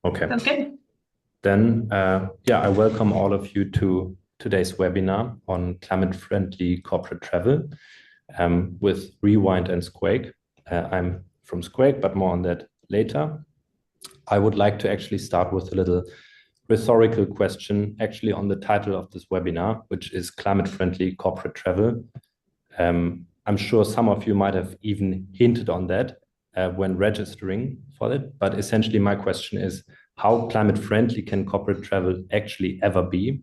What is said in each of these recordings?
Okay. Sounds good. Then, yeah, I welcome all of you to today's webinar on climate-friendly corporate travel with Rewind and SQUAKE. I'm from SQUAKE, but more on that later. I would like to actually start with a little rhetorical question actually on the title of this webinar, which is climate-friendly corporate travel. I'm sure some of you might have even hinted on that when registering for it, but essentially my question is, how climate-friendly can corporate travel actually ever be?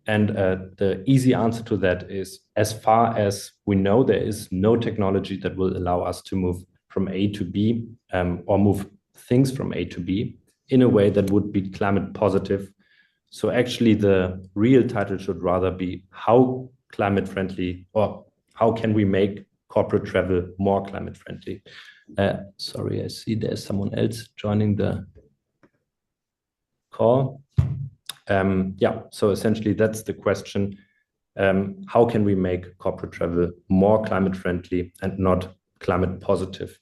And the easy answer to that is, as far as we know, there is no technology that will allow us to move from A to B or move things from A to B in a way that would be climate positive. So actually the real title should rather be how climate friendly, or how can we make corporate travel more climate friendly? Sorry, I see there's someone else joining the call. Yeah, so essentially that's the question. How can we make corporate travel more climate friendly and not climate positive?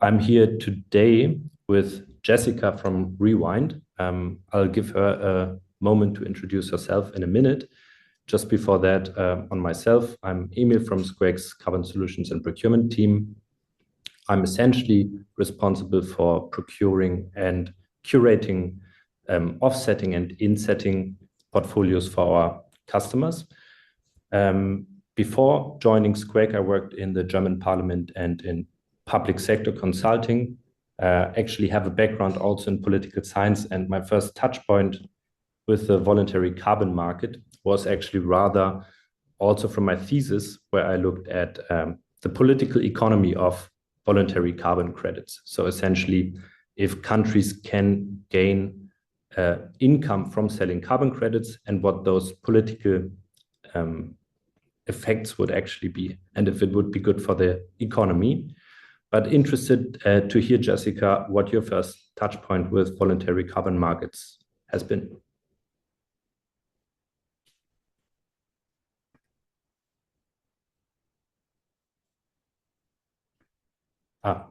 I'm here today with Jessica from Rewind. I'll give her a moment to introduce herself in a minute. Just before that, on myself, I'm Emil from SQUAKE's Carbon Solutions and Procurement team. I'm essentially responsible for procuring and curating, offsetting and insetting portfolios for our customers. Before joining SQUAKE, I worked in the German Parliament and in public sector consulting. Actually have a background also in political science, and my first touch point with the voluntary carbon market was actually rather also from my thesis, where I looked at the political economy of voluntary carbon credits. So essentially, if countries can gain income from selling carbon credits and what those political effects would actually be, and if it would be good for the economy. But interested to hear, Jessica, what your first touch point with voluntary carbon markets has been.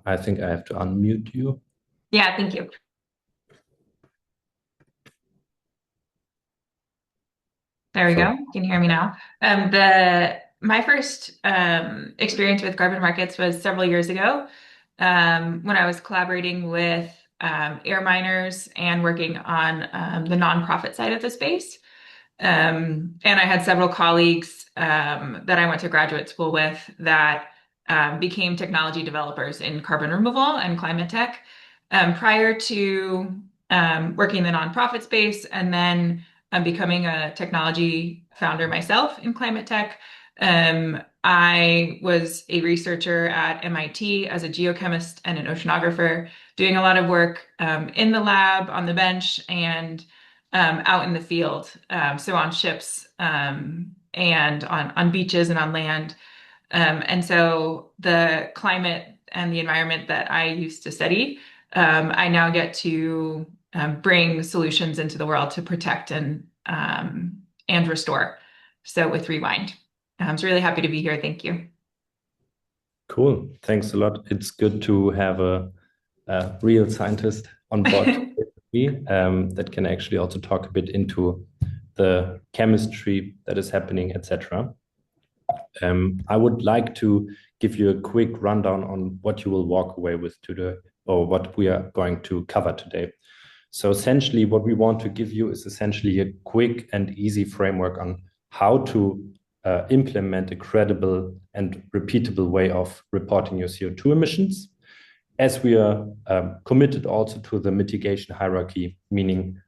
I think I have to unmute you. Yeah, thank you. There we go. Can you hear me now? My first experience with carbon markets was several years ago when I was collaborating with air miners and working on the nonprofit side of the space. And I had several colleagues that I went to graduate school with that became technology developers in carbon removal and climate tech prior to working in the nonprofit space, and then becoming a technology founder myself in climate tech. I was a researcher at MIT as a geochemist and an oceanographer, doing a lot of work in the lab, on the bench, and out in the field, so on ships and on beaches and on land. And so the climate and the environment that I used to study, I now get to bring solutions into the world to protect and restore. So with Rewind, I'm really happy to be here. Thank you. Cool. Thanks a lot. It's good to have a real scientist on board with me that can actually also talk a bit into the chemistry that is happening, etc. I would like to give you a quick rundown on what you will walk away with today, or what we are going to cover today. So essentially, what we want to give you is essentially a quick and easy framework on how to implement a credible and repeatable way of reporting your CO2 emissions, as we are committed also to the mitigation hierarchy, meaning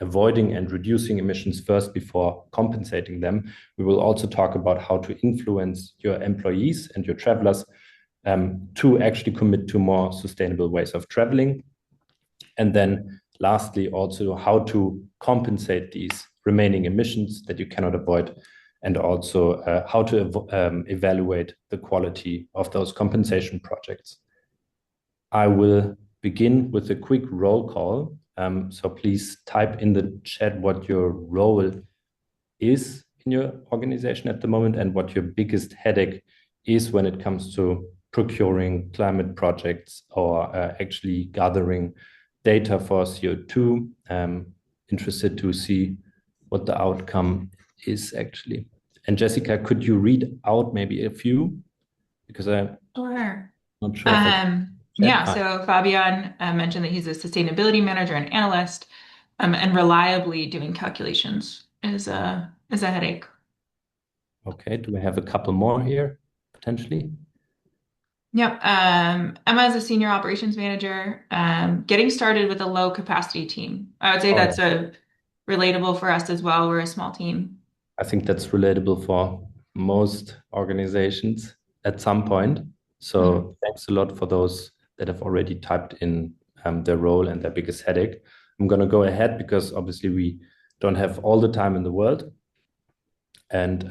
avoiding and reducing emissions first before compensating them. We will also talk about how to influence your employees and your travelers to actually commit to more sustainable ways of traveling. And then lastly, also how to compensate these remaining emissions that you cannot avoid, and also how to evaluate the quality of those compensation projects. I will begin with a quick roll call. So please type in the chat what your role is in your organization at the moment and what your biggest headache is when it comes to procuring climate projects or actually gathering data for CO2. Interested to see what the outcome is actually. And Jessica, could you read out maybe a few? Because I'm Sure. not sure if I can Yeah, chat. so Fabian mentioned that he's a sustainability manager and analyst, and reliably doing calculations is a headache. Okay, do we have a couple more here, potentially? Yep. Emma is a senior operations manager, getting started with a low capacity team. I would say Oh, that's a relatable for us as well. We're a small team. I think that's relatable for most organizations at some point. Mhm. So thanks a lot for those that have already typed in their role and their biggest headache. I'm going to go ahead because obviously we don't have all the time in the world, and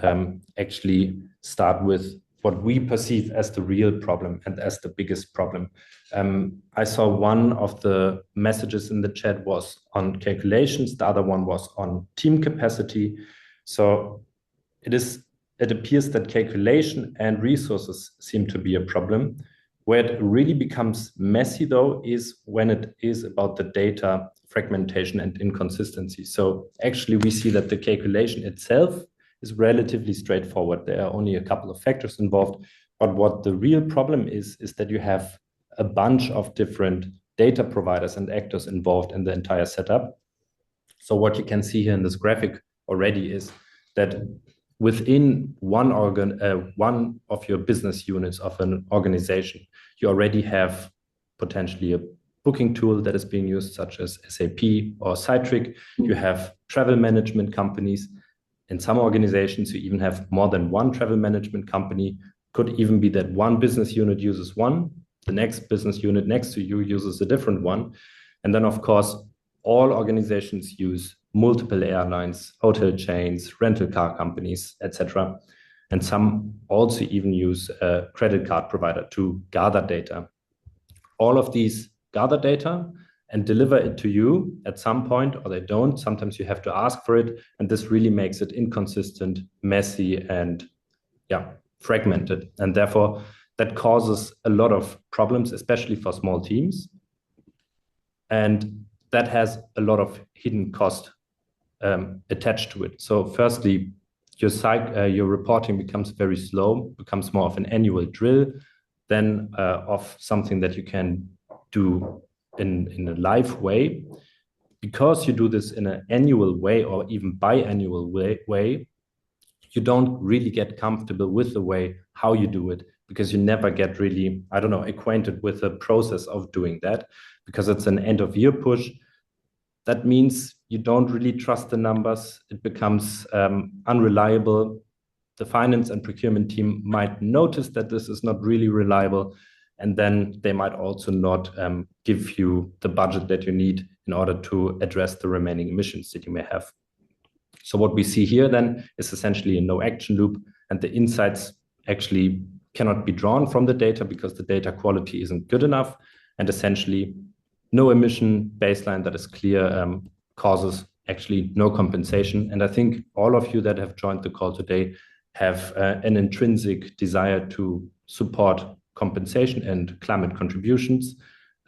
actually start with what we perceive as the real problem and as the biggest problem. I saw one of the messages in the chat was on calculations, the other one was on team capacity. So it appears that calculation and resources seem to be a problem. Where it really becomes messy, though, is when it is about the data fragmentation and inconsistency. So actually, we see that the calculation itself is relatively straightforward. There are only a couple of factors involved. But what the real problem is that you have a bunch of different data providers and actors involved in the entire setup. So what you can see here in this graphic already is that within one of your business units of an organization, you already have potentially a booking tool that is being used, such as SAP or Citric. You have travel management companies. In some organizations, you even have more than one travel management company. Could even be that one business unit uses one, the next business unit next to you uses a different one. And then, of course, all organizations use multiple airlines, hotel chains, rental car companies, etc. And some also even use a credit card provider to gather data. All of these gather data and deliver it to you at some point, or they don't. Sometimes you have to ask for it. And this really makes it inconsistent, messy, and fragmented. And therefore, that causes a lot of problems, especially for small teams. And that has a lot of hidden cost attached to it. So firstly, your reporting becomes very slow, becomes more of an annual drill than of something that you can do in a live way. Because you do this in an annual way or even biannual way, you don't really get comfortable with the way how you do it, because you never get really, I don't know, acquainted with the process of doing that, because it's an end of year push. That means you don't really trust the numbers. It becomes unreliable. The finance and procurement team might notice that this is not really reliable, and then they might also not give you the budget that you need in order to address the remaining emissions that you may have. So what we see here then is essentially a no action loop, and the insights actually cannot be drawn from the data because the data quality isn't good enough, and essentially no emission baseline that is clear causes actually no compensation. And I think all of you that have joined the call today have an intrinsic desire to support compensation and climate contributions.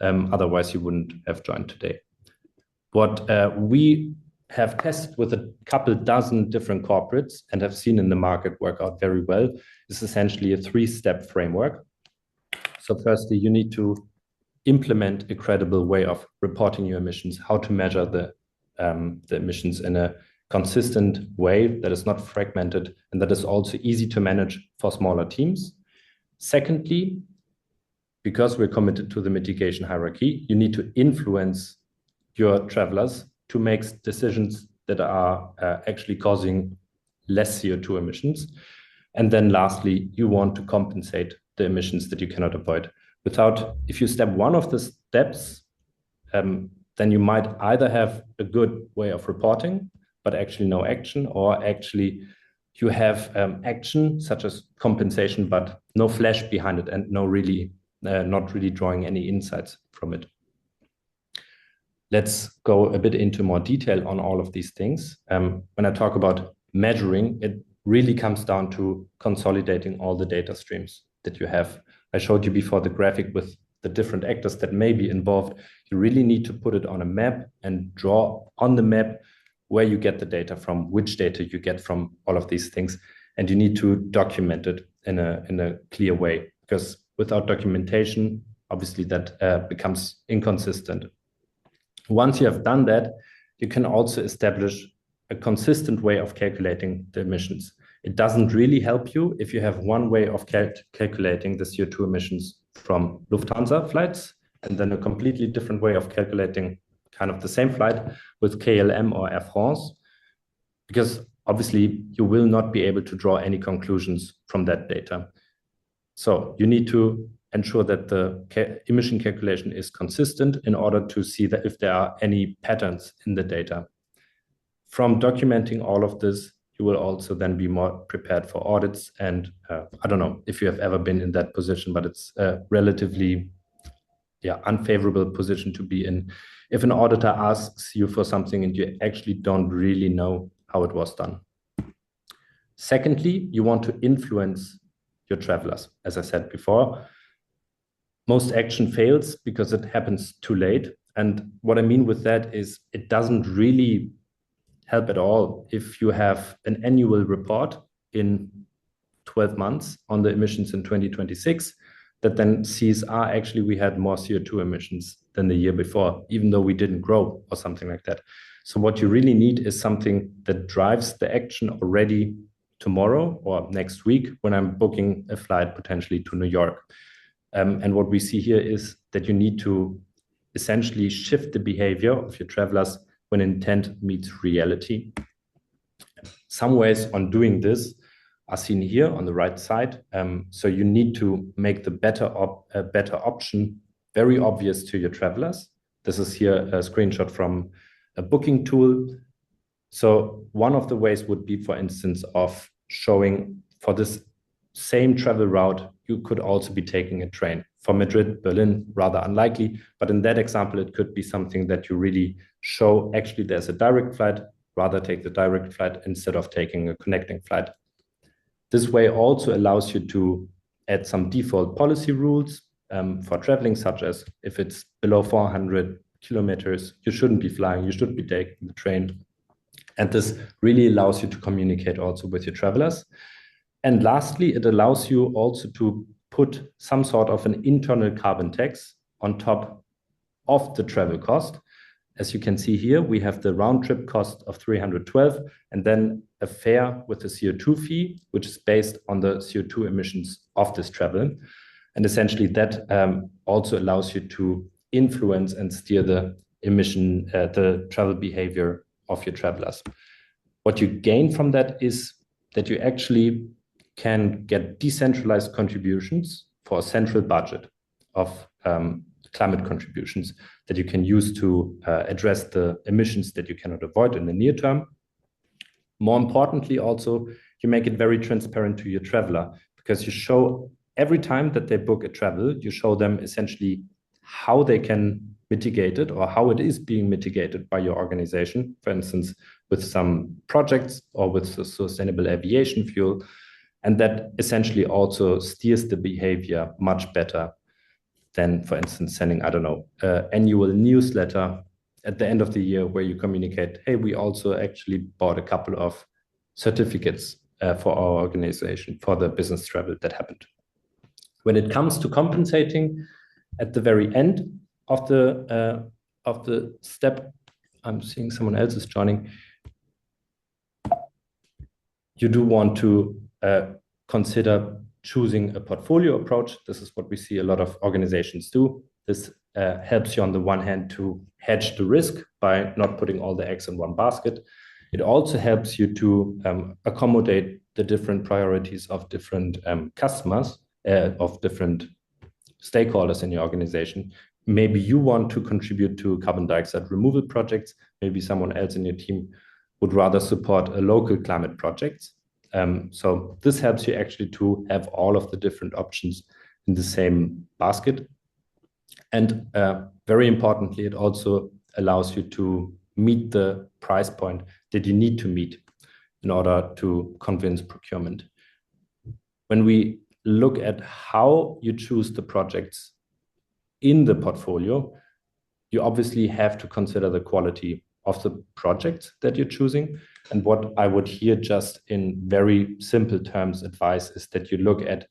Otherwise, you wouldn't have joined today. What we have tested with a couple dozen different corporates and have seen in the market work out very well is essentially a 3-step framework. So firstly, you need to implement a credible way of reporting your emissions, how to measure the emissions in a consistent way that is not fragmented and that is also easy to manage for smaller teams. Secondly, because we're committed to the mitigation hierarchy, you need to influence your travelers to make decisions that are actually causing less CO2 emissions. And then lastly, you want to compensate the emissions that you cannot avoid. If you step one of the steps, then you might either have a good way of reporting, but actually no action, or actually you have action such as compensation, but no flash behind it and not really drawing any insights from it. Let's go a bit into more detail on all of these things. When I talk about measuring, it really comes down to consolidating all the data streams that you have. I showed you before the graphic with the different actors that may be involved, you really need to put it on a map and draw on the map where you get the data from, which data you get from all of these things. And you need to document it in a clear way, because without documentation, obviously that becomes inconsistent. Once you have done that, you can also establish a consistent way of calculating the emissions. It doesn't really help you if you have one way of calculating the CO2 emissions from Lufthansa flights, and then a completely different way of calculating kind of the same flight with KLM or Air France, because obviously you will not be able to draw any conclusions from that data. So you need to ensure that the emission calculation is consistent in order to see that if there are any patterns in the data. From documenting all of this, you will also then be more prepared for audits. And I don't know if you have ever been in that position, but it's a relatively unfavorable position to be in. If an auditor asks you for something and you actually don't really know how it was done. Secondly, you want to influence your travelers. As I said before, most action fails because it happens too late. And what I mean with that is it doesn't really help at all if you have an annual report in 12 months on the emissions in 2026 that then sees, actually we had more CO2 emissions than the year before, even though we didn't grow or something like that. So what you really need is something that drives the action already tomorrow or next week when I'm booking a flight potentially to New York. And what we see here is that you need to essentially shift the behavior of your travelers when intent meets reality. Some ways on doing this are seen here on the right side. So you need to make the better option very obvious to your travelers. This is here a screenshot from a booking tool. So one of the ways would be, for instance, of showing for this same travel route, you could also be taking a train. For Madrid, Berlin, rather unlikely. But in that example, it could be something that you really show, actually, there's a direct flight, rather take the direct flight instead of taking a connecting flight. This way also allows you to add some default policy rules for traveling, such as if it's below 400 kilometers, you shouldn't be flying, you should be taking the train. And this really allows you to communicate also with your travelers. And lastly, it allows you also to put some sort of an internal carbon tax on top of the travel cost. As you can see here, we have the round trip cost of 312, and then a fare with a CO2 fee, which is based on the CO2 emissions of this travel. And essentially that also allows you to influence and steer the the travel behavior of your travelers. What you gain from that is that you actually can get decentralized contributions for a central budget of climate contributions that you can use to address the emissions that you cannot avoid in the near term. More importantly, also, you make it very transparent to your traveler, because you show every time that they book a travel, you show them essentially how they can mitigate it or how it is being mitigated by your organization, for instance, with some projects or with sustainable aviation fuel. And that essentially also steers the behavior much better than, for instance, sending, annual newsletter at the end of the year where you communicate, hey, we also actually bought a couple of certificates for our organization for the business travel that happened. When it comes to compensating at the very end of the step, I'm seeing someone else is joining. You do want to consider choosing a portfolio approach. This is what we see a lot of organizations do. This helps you on the one hand to hedge the risk by not putting all the eggs in one basket. It also helps you to accommodate the different priorities of different customers, of different stakeholders in your organization. Maybe you want to contribute to carbon dioxide removal projects. Maybe someone else in your team would rather support a local climate project. So this helps you actually to have all of the different options in the same basket. And very importantly, it also allows you to meet the price point that you need to meet in order to convince procurement. When we look at how you choose the projects in the portfolio, you obviously have to consider the quality of the projects that you're choosing. And what I would here just in very simple terms advise is that you look at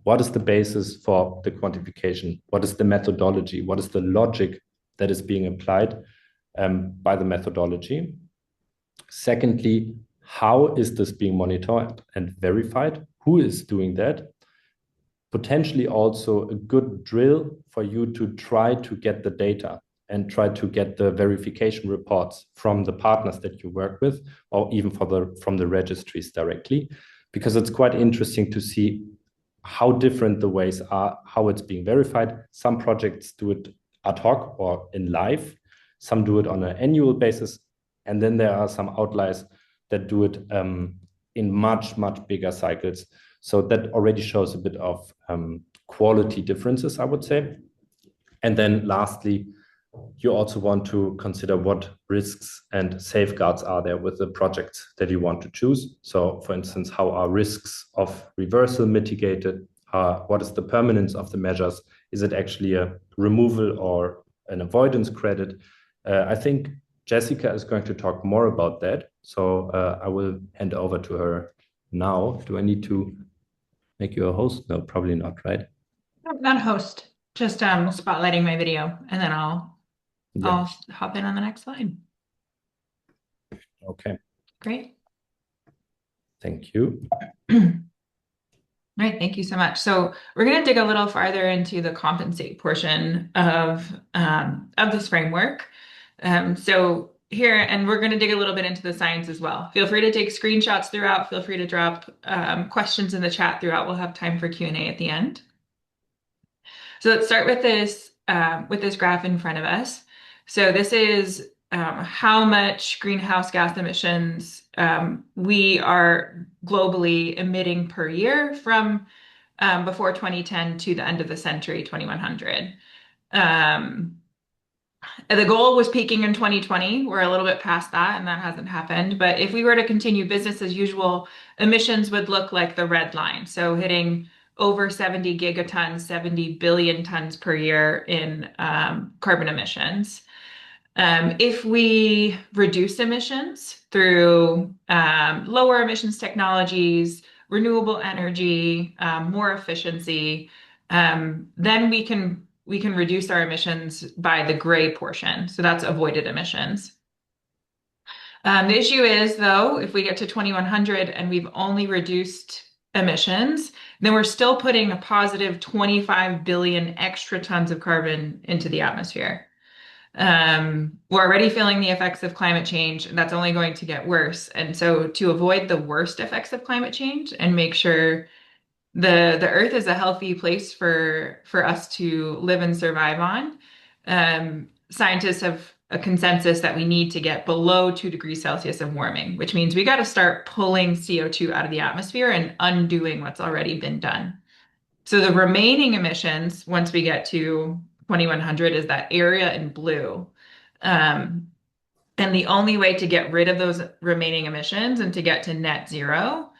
what is the basis for the quantification? What is the methodology? What is the logic that is being applied by the methodology? Secondly, how is this being monitored and verified? Who is doing that? Potentially also a good drill for you to try to get the data and try to get the verification reports from the partners that you work with, or even from the registries directly, because it's quite interesting to see how different the ways are, how it's being verified. Some projects do it ad hoc or in live, some do it on an annual basis, and then there are some outliers that do it in much, much bigger cycles. So that already shows a bit of quality differences, I would say. And then lastly, you also want to consider what risks and safeguards are there with the projects that you want to choose. So for instance, how are risks of reversal mitigated? What is the permanence of the measures? Is it actually a removal or an avoidance credit? I think Jessica is going to talk more about that. So I will hand over to her now. Do I need to make you a host? No, probably not, right? Not a host, just spotlighting my video, and then I'll hop in on the next slide. Okay. Great. Thank you. All right, thank you so much. So we're going to dig a little farther into the compensate portion of this framework. So here, and we're going to dig a little bit into the science as well. Feel free to take screenshots throughout. Feel free to drop questions in the chat throughout. We'll have time for Q&A at the end. So let's start with this graph in front of us. So this is how much greenhouse gas emissions we are globally emitting per year from before 2010 to the end of the century, 2100. The goal was peaking in 2020. We're a little bit past that, and that hasn't happened. But if we were to continue business as usual, emissions would look like the red line. So hitting over 70 gigatons, 70 billion tons per year in carbon emissions. If we reduce emissions through lower emissions technologies, renewable energy, more efficiency, then we can reduce our emissions by the gray portion. So that's avoided emissions. The issue is, though, if we get to 2100 and we've only reduced emissions, then we're still putting a positive 25 billion extra tons of carbon into the atmosphere. We're already feeling the effects of climate change, and that's only going to get worse. And so to avoid the worst effects of climate change and make sure the Earth is a healthy place for us to live and survive on, scientists have a consensus that we need to get below 2 degrees Celsius of warming, which means we got to start pulling CO2 out of the atmosphere and undoing what's already been done. So the remaining emissions, once we get to 2100, is that area in blue. And the only way to get rid of those remaining emissions and to get to net zero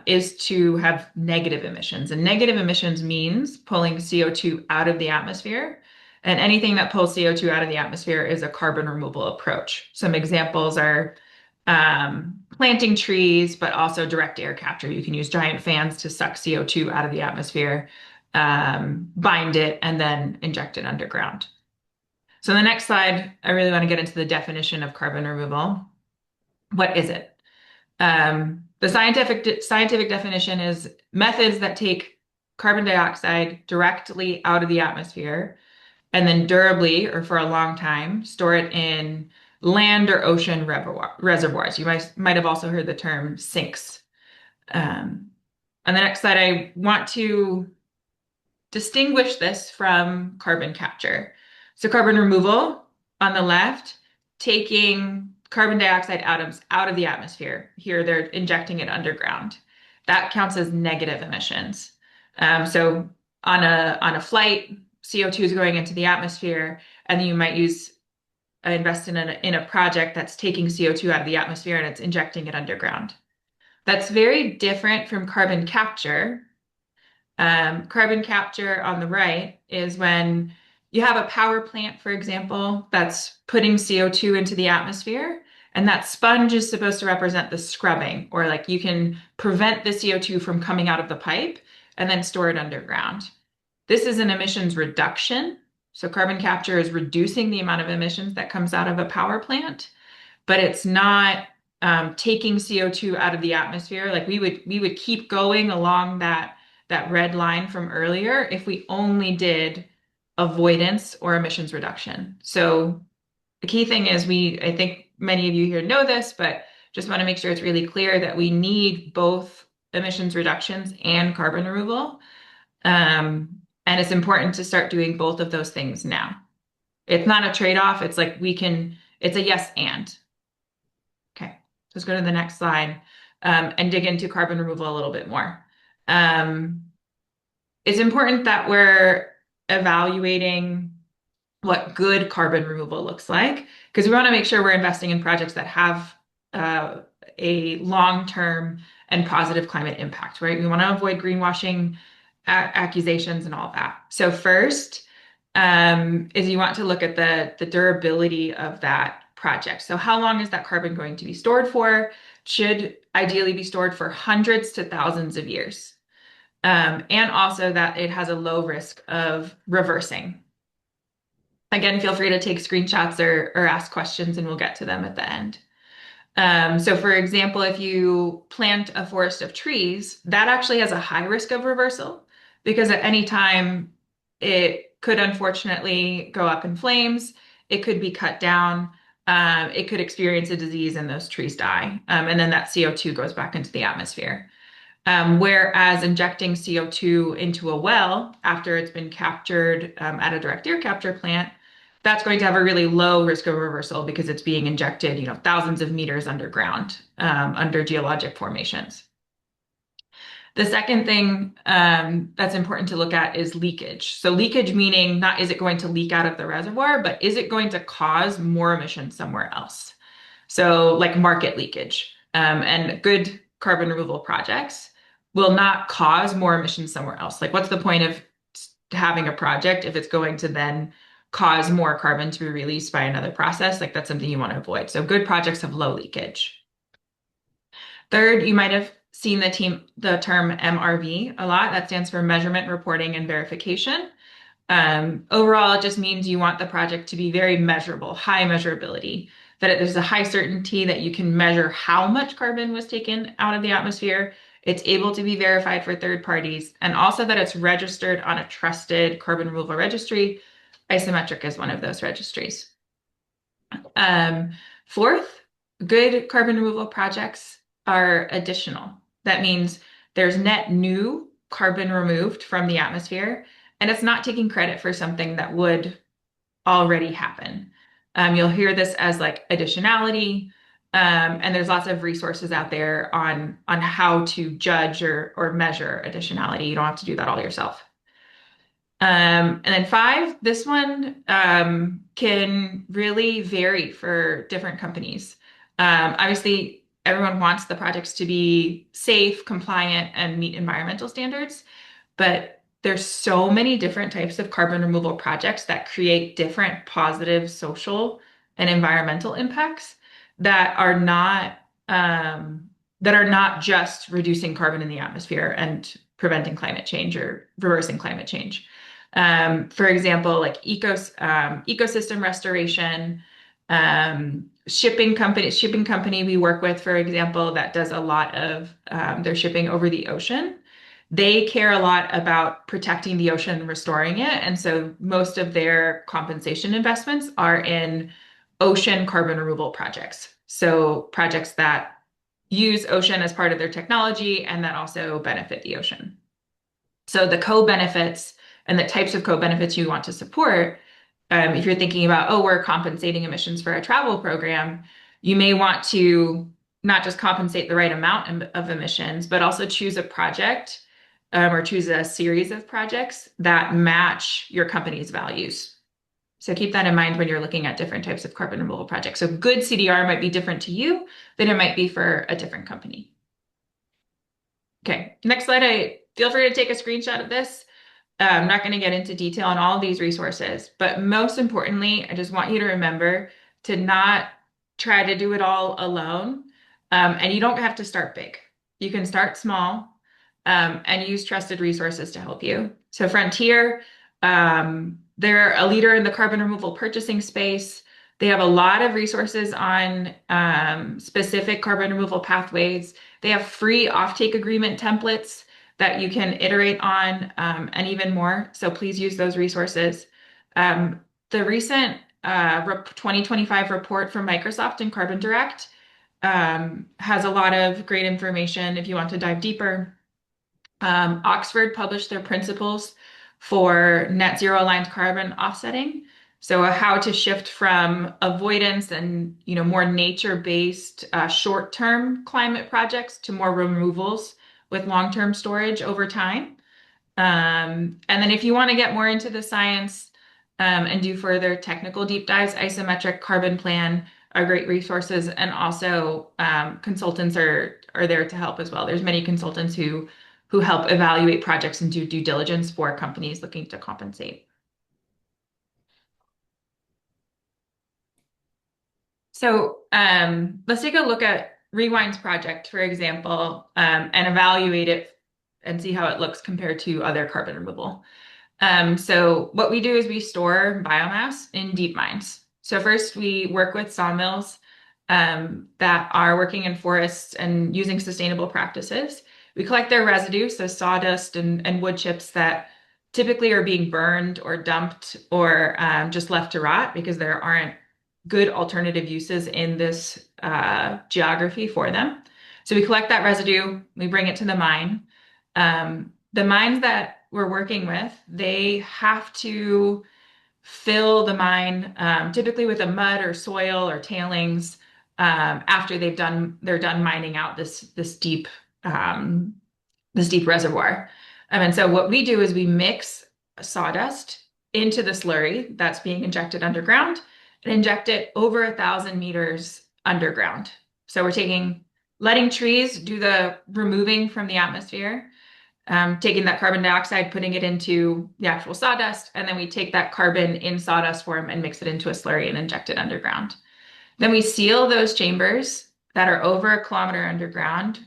is to have negative emissions. And negative emissions means pulling CO2 out of the atmosphere. And anything that pulls CO2 out of the atmosphere is a carbon removal approach. Some examples are planting trees, but also direct air capture. You can use giant fans to suck CO2 out of the atmosphere, bind it, and then inject it underground. So the next slide, I really want to get into the definition of carbon removal. What is it? The scientific definition is methods that take carbon dioxide directly out of the atmosphere and then durably, or for a long time, store it in land or ocean reservoirs. You might have also heard the term sinks. On the next slide, I want to distinguish this from carbon capture. So carbon removal on the left, taking carbon dioxide atoms out of the atmosphere. Here, they're injecting it underground. That counts as negative emissions. So on a flight, CO2 is going into the atmosphere, and you might invest in a project that's taking CO2 out of the atmosphere and it's injecting it underground. That's very different from carbon capture. Carbon capture on the right is when you have a power plant, for example, that's putting CO2 into the atmosphere. And that sponge is supposed to represent the scrubbing, or like you can prevent the CO2 from coming out of the pipe and then store it underground. This is an emissions reduction. So carbon capture is reducing the amount of emissions that comes out of a power plant, but it's not taking CO2 out of the atmosphere. Like we would keep going along that red line from earlier if we only did avoidance or emissions reduction. So the key thing is I think many of you here know this, but just want to make sure it's really clear that we need both emissions reductions and carbon removal. And it's important to start doing both of those things now. It's not a trade-off. It's like it's a yes and. Okay, let's go to the next slide and dig into carbon removal a little bit more. It's important that we're evaluating what good carbon removal looks like, because we want to make sure we're investing in projects that have a long-term and positive climate impact, right? We want to avoid greenwashing accusations and all that. So first is you want to look at the durability of that project. So how long is that carbon going to be stored for? Should ideally be stored for hundreds to thousands of years. And also that it has a low risk of reversing. Again, feel free to take screenshots or ask questions and we'll get to them at the end. So for example, if you plant a forest of trees, that actually has a high risk of reversal because at any time it could unfortunately go up in flames, it could be cut down, it could experience a disease and those trees die. And then that CO2 goes back into the atmosphere. Whereas injecting CO2 into a well after it's been captured at a direct air capture plant, that's going to have a really low risk of reversal because it's being injected, thousands of meters underground, under geologic formations. The second thing that's important to look at is leakage. So leakage meaning not is it going to leak out of the reservoir, but is it going to cause more emissions somewhere else? So like market leakage. And good carbon removal projects will not cause more emissions somewhere else. Like what's the point of having a project if it's going to then cause more carbon to be released by another process? Like that's something you want to avoid. So good projects have low leakage. Third, you might have seen the term MRV a lot. That stands for measurement, reporting, and verification. Overall, it just means you want the project to be very measurable, high measurability, that there's a high certainty that you can measure how much carbon was taken out of the atmosphere. It's able to be verified for third parties, and also that it's registered on a trusted carbon removal registry. Isometric is one of those registries. Fourth, good carbon removal projects are additional. That means there's net new carbon removed from the atmosphere, and it's not taking credit for something that would already happen. You'll hear this as like additionality, and there's lots of resources out there on how to judge or measure additionality. You don't have to do that all yourself. And then five, this one can really vary for different companies. Obviously, everyone wants the projects to be safe, compliant, and meet environmental standards, but there's so many different types of carbon removal projects that create different positive social and environmental impacts that are not just reducing carbon in the atmosphere and preventing climate change or reversing climate change. For example, like ecosystem restoration, shipping company we work with, for example, that does a lot of their shipping over the ocean. They care a lot about protecting the ocean and restoring it. And so most of their compensation investments are in ocean carbon removal projects. So projects that use ocean as part of their technology and that also benefit the ocean. So the co-benefits and the types of co-benefits you want to support, if you're thinking about, oh, we're compensating emissions for a travel program, you may want to not just compensate the right amount of emissions, but also choose a project or choose a series of projects that match your company's values. So keep that in mind when you're looking at different types of carbon removal projects. So good CDR might be different to you than it might be for a different company. Okay, next slide. Feel free to take a screenshot of this. I'm not going to get into detail on all of these resources, but most importantly, I just want you to remember to not try to do it all alone. And you don't have to start big. You can start small, and use trusted resources to help you. So Frontier, they're a leader in the carbon removal purchasing space. They have a lot of resources on specific carbon removal pathways. They have free offtake agreement templates that you can iterate on, and even more. So please use those resources. The recent 2025 report from Microsoft and Carbon Direct has a lot of great information if you want to dive deeper. Oxford published their principles for net zero aligned carbon offsetting. So how to shift from avoidance and more nature-based short-term climate projects to more removals with long-term storage over time. And then if you want to get more into the science and do further technical deep dives, Isometric Carbon Plan are great resources, and also consultants are there to help as well. There's many consultants who help evaluate projects and do due diligence for companies looking to compensate. So let's take a look at Rewind's project, for example, and evaluate it and see how it looks compared to other carbon removal. So what we do is we store biomass in deep mines. So first we work with sawmills that are working in forests and using sustainable practices. We collect their residue, so sawdust and wood chips that typically are being burned or dumped or just left to rot because there aren't good alternative uses in this geography for them. So we collect that residue, we bring it to the mine. The mines that we're working with, they have to fill the mine typically with a mud or soil or tailings after they're done mining out this deep reservoir. And so what we do is we mix sawdust into the slurry that's being injected underground and inject it over 1,000 meters underground. So we're letting trees do the removing from the atmosphere, taking that carbon dioxide, putting it into the actual sawdust, and then we take that carbon in sawdust form and mix it into a slurry and inject it underground. Then we seal those chambers that are over 1 kilometer underground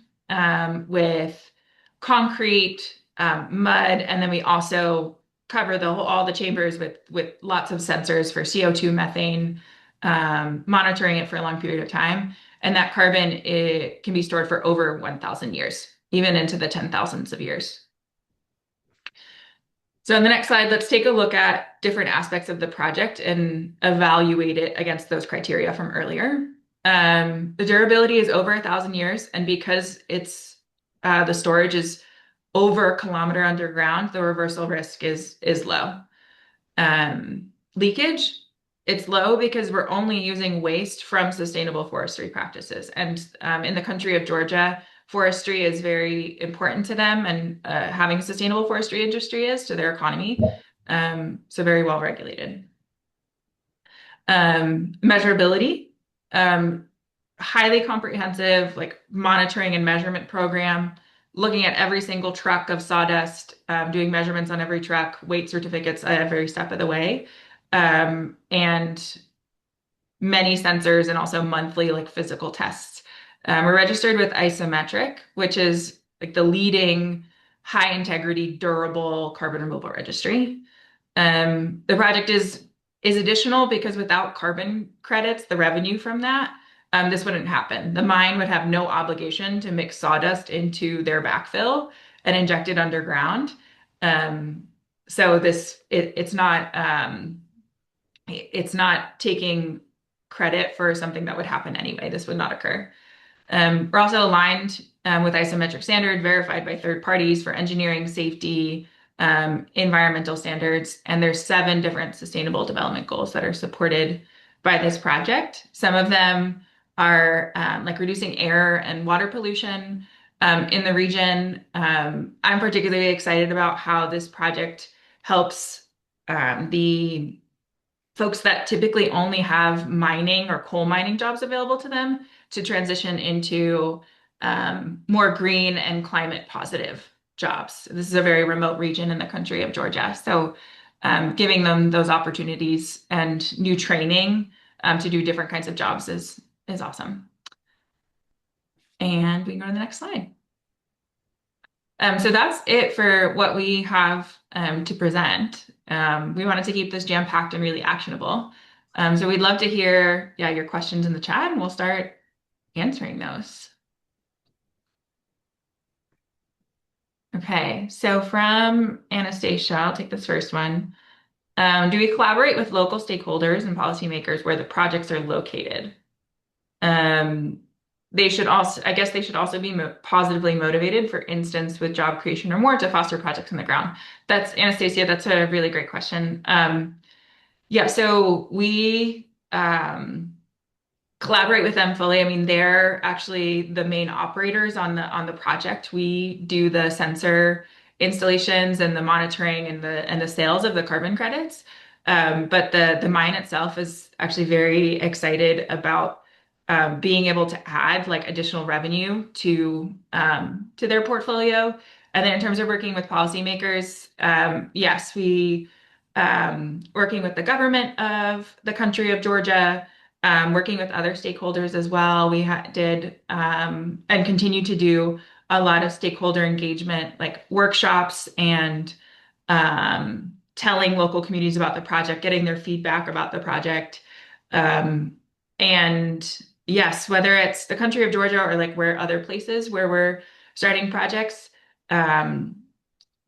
with concrete, mud, and then we also cover all the chambers with lots of sensors for CO2, methane, monitoring it for a long period of time. And that carbon, it can be stored for over 1,000 years, even into the 10,000s of years. So in the next slide, let's take a look at different aspects of the project and evaluate it against those criteria from earlier. The durability is over 1,000 years, and because the storage is over 1 kilometer underground, the reversal risk is low. Leakage, it's low because we're only using waste from sustainable forestry practices. And in the country of Georgia, forestry is very important to them, and having a sustainable forestry industry is to their economy. So very well regulated. Measurability, highly comprehensive, like monitoring and measurement program, looking at every single truck of sawdust, doing measurements on every truck, weight certificates at every step of the way, and many sensors, and also monthly physical tests. We're registered with Isometric, which is like the leading high integrity, durable carbon removal registry. The project is additional because without carbon credits, the revenue from that, this wouldn't happen. The mine would have no obligation to mix sawdust into their backfill and inject it underground. So it's not taking credit for something that would happen anyway. This would not occur. We're also aligned with isometric standard, verified by third parties for engineering, safety, environmental standards, and there's 7 different sustainable development goals that are supported by this project. Some of them are like reducing air and water pollution in the region. I'm particularly excited about how this project helps the folks that typically only have mining or coal mining jobs available to them to transition into more green and climate positive jobs. This is a very remote region in the country of Georgia. So giving them those opportunities and new training to do different kinds of jobs is awesome. And we can go to the next slide. So that's it for what we have to present. We wanted to keep this jam-packed and really actionable. So we'd love to hear, your questions in the chat, and we'll start answering those. Okay, so from Anastasia, I'll take this first one. Do we collaborate with local stakeholders and policymakers where the projects are located? They should also, I guess they should also be positively motivated, for instance, with job creation or more to foster projects on the ground. That's Anastasia, that's a really great question. So we collaborate with them fully. I mean, they're actually the main operators on the project. We do the sensor installations and the monitoring and the sales of the carbon credits. But the mine itself is actually very excited about being able to add like additional revenue to their portfolio. And then in terms of working with policymakers, yes, we working with the government of the country of Georgia, working with other stakeholders as well. We did and continue to do a lot of stakeholder engagement, like workshops and telling local communities about the project, getting their feedback about the project. And yes, whether it's the country of Georgia or like where other places where we're starting projects,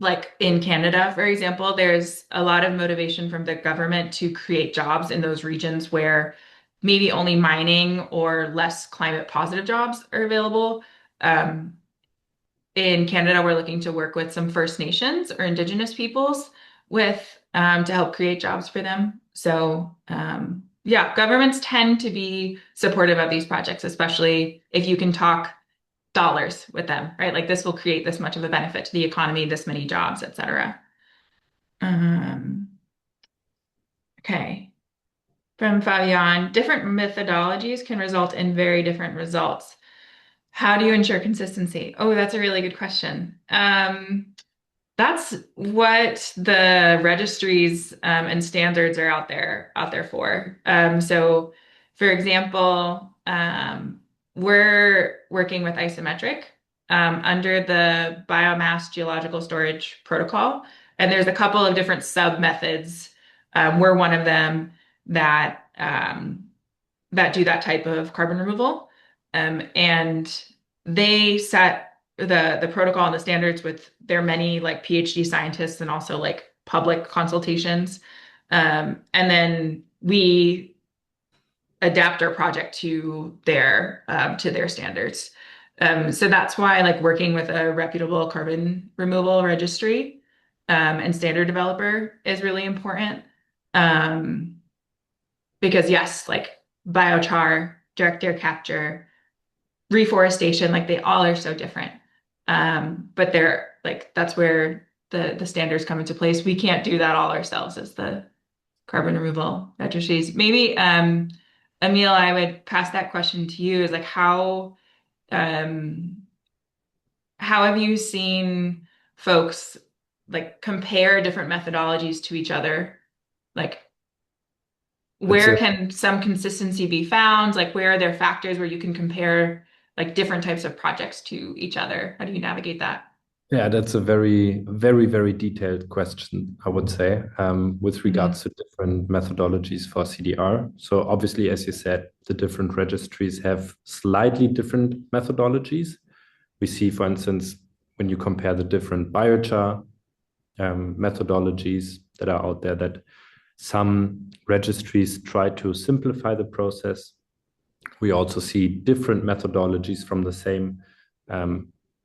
like in Canada, for example, there's a lot of motivation from the government to create jobs in those regions where maybe only mining or less climate positive jobs are available. In Canada, we're looking to work with some First Nations or Indigenous peoples with to help create jobs for them. So governments tend to be supportive of these projects, especially if you can talk dollars with them, right? Like this will create this much of a benefit to the economy, this many jobs, et cetera. Okay. From Fabian, different methodologies can result in very different results. How do you ensure consistency? Oh, that's a really good question. That's what the registries and standards are out there for. So, for example, we're working with isometric under the biomass geological storage protocol, and there's a couple of different sub methods. We're one of them that do that type of carbon removal, and they set the protocol and the standards with their many like PhD scientists and also like public consultations. And then we adapt our project to their standards. So that's why like working with a reputable carbon removal registry and standard developer is really important. Because yes, like biochar, direct air capture, reforestation, like they all are so different. But they're like, that's where the standards come into place. We can't do that all ourselves as the carbon removal registries. Maybe, Emil, I would pass that question to you, is like how have you seen folks like compare different methodologies to each other? Like where can some consistency be found? Like where are there factors where you can compare like different types of projects to each other? How do you navigate that? Yeah, that's a very, very, very detailed question, I would say, with regards to different methodologies for CDR. So obviously, as you said, the different registries have slightly different methodologies. We see, for instance, when you compare the different biochar methodologies that are out there, that some registries try to simplify the process. We also see different methodologies from the same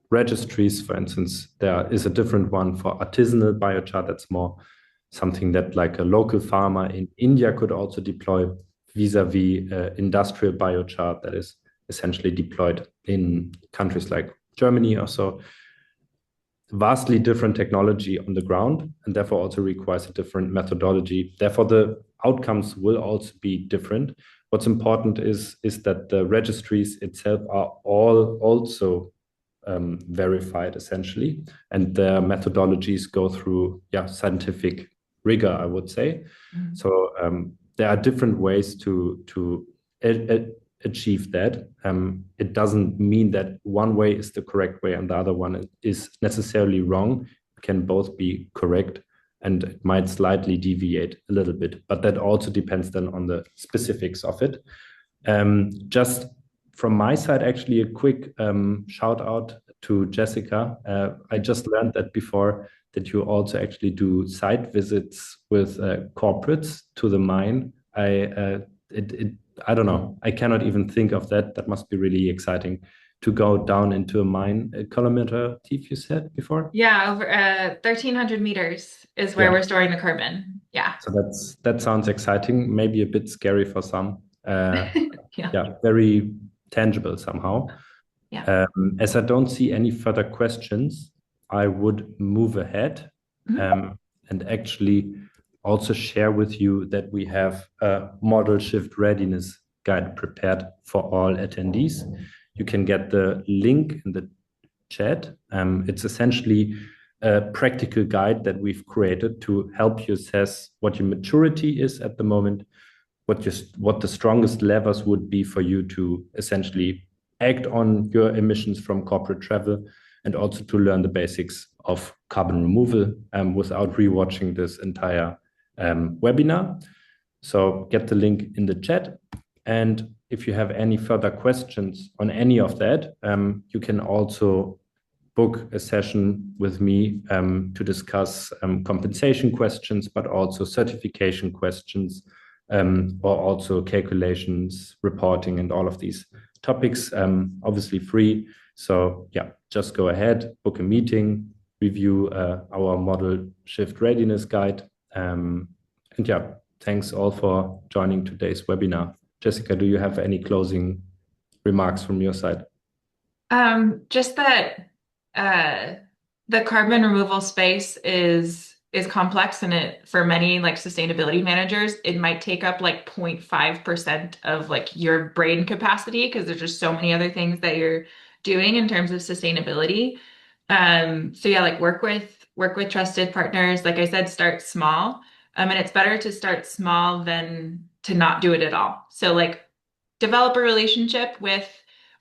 registries. For instance, there is a different one for artisanal biochar that's more something that like a local farmer in India could also deploy vis-a-vis industrial biochar that is essentially deployed in countries like Germany or so. Vastly different technology on the ground, and therefore also requires a different methodology. Therefore, the outcomes will also be different. What's important is that the registries itself are all also verified essentially, and their methodologies go through scientific rigor, I would say. So there are different ways to achieve that. It doesn't mean that one way is the correct way and the other one is necessarily wrong. It can both be correct, and it might slightly deviate a little bit, but that also depends then on the specifics of it. Just from my side, actually, a quick shout out to Jessica. I just learned that before that you also actually do site visits with corporates to the mine. I don't know. I cannot even think of that. That must be really exciting to go down into a mine. A kilometer deep, you said before? Yeah, over 1,300 meters is where we're storing the carbon. Yeah. So that sounds exciting. Maybe a bit scary for some. Yeah. Very tangible somehow. Yeah. As I don't see any further questions, I would move ahead and actually also share with you that we have a model shift readiness guide prepared for all attendees. You can get the link in the chat. It's essentially a practical guide that we've created to help you assess what your maturity is at the moment, what the strongest levers would be for you to essentially act on your emissions from corporate travel, and also to learn the basics of carbon removal without rewatching this entire webinar. So get the link in the chat. And if you have any further questions on any of that, you can also book a session with me to discuss compensation questions, but also certification questions, or also calculations, reporting, and all of these topics, obviously free. So yeah, just go ahead, book a meeting, review our model shift readiness guide. And yeah, thanks all for joining today's webinar. Jessica, do you have any closing remarks from your side? Just that the carbon removal space is complex, and it, for many like sustainability managers, it might take up like 0.5% of like your brain capacity, because there's just so many other things that you're doing in terms of sustainability. So yeah, like work with trusted partners. Like I said, start small. And it's better to start small than to not do it at all. So like develop a relationship with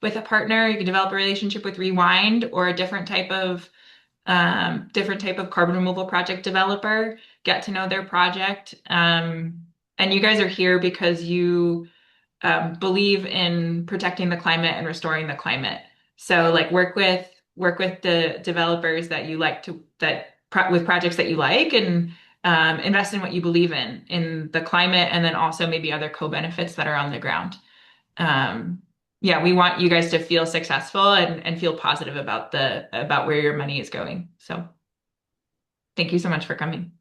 a partner. You can develop a relationship with Rewind or a different type of carbon removal project developer. Get to know their project. And you guys are here because you believe in protecting the climate and restoring the climate. So like work with the developers that you like with projects that you like, and invest in what you believe in the climate, and then also maybe other co-benefits that are on the ground. Yeah, we want you guys to feel successful and feel positive about where your money is going. So thank you so much for coming.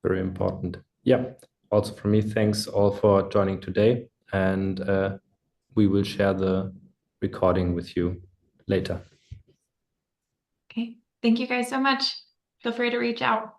Very important. Yeah. Also from me, thanks all for joining today. And we will share the recording with you later. Okay. Thank you guys so much. Feel free to reach out.